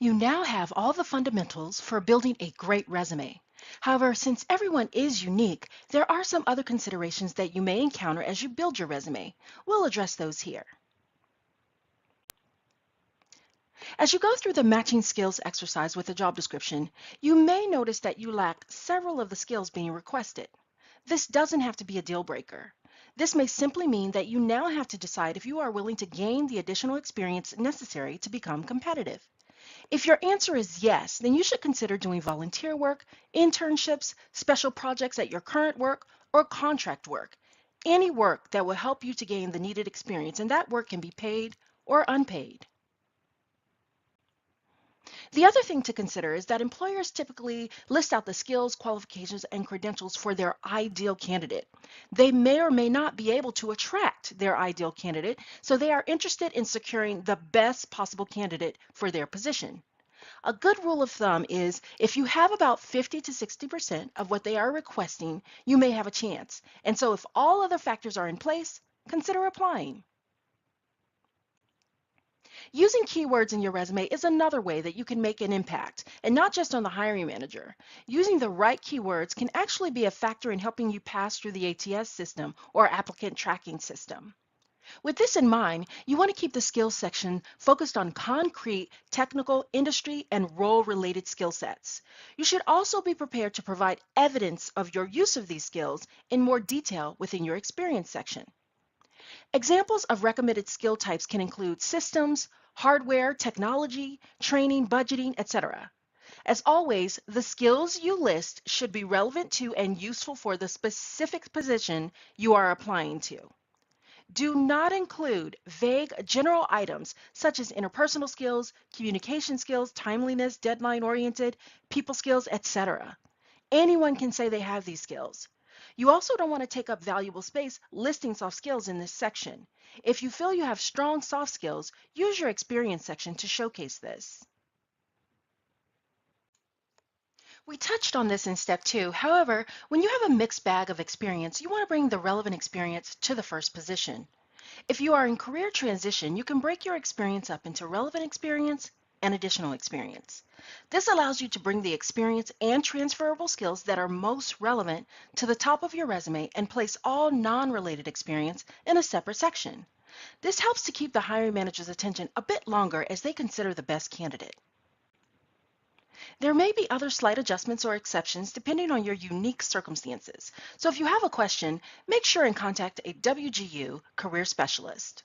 You now have all the fundamentals for building a great resume. However, since everyone is unique, there are some other considerations that you may encounter as you build your resume. We'll address those here. As you go through the matching skills exercise with the job description, you may notice that you lack several of the skills being requested. This doesn't have to be a deal breaker. This may simply mean that you now have to decide if you are willing to gain the additional experience necessary to become competitive. If your answer is yes, then you should consider doing volunteer work, internships, special projects at your current work, or contract work. Any work that will help you to gain the needed experience, and that work can be paid or unpaid. The other thing to consider is that employers typically list out the skills, qualifications, and credentials for their ideal candidate. They may or may not be able to attract their ideal candidate, so they are interested in securing the best possible candidate for their position. A good rule of thumb is if you have about 50 to 60% of what they are requesting, you may have a chance. And so if all other factors are in place, consider applying. Using keywords in your resume is another way that you can make an impact, and not just on the hiring manager. Using the right keywords can actually be a factor in helping you pass through the ATS system or applicant tracking system. With this in mind, you want to keep the skills section focused on concrete, technical, industry, and role-related skill sets. You should also be prepared to provide evidence of your use of these skills in more detail within your experience section. Examples of recommended skill types can include systems, hardware, technology, training, budgeting, etc. As always, the skills you list should be relevant to and useful for the specific position you are applying to. Do not include vague general items such as interpersonal skills, communication skills, timeliness, deadline-oriented, people skills, etc. Anyone can say they have these skills. You also don't want to take up valuable space listing soft skills in this section. If you feel you have strong soft skills, use your experience section to showcase this. We touched on this in step 2. However, when you have a mixed bag of experience, you want to bring the relevant experience to the first position. If you are in career transition, you can break your experience up into relevant experience and additional experience. This allows you to bring the experience and transferable skills that are most relevant to the top of your resume and place all non-related experience in a separate section. This helps to keep the hiring manager's attention a bit longer as they consider the best candidate. There may be other slight adjustments or exceptions depending on your unique circumstances. So if you have a question, make sure and contact a WGU career specialist.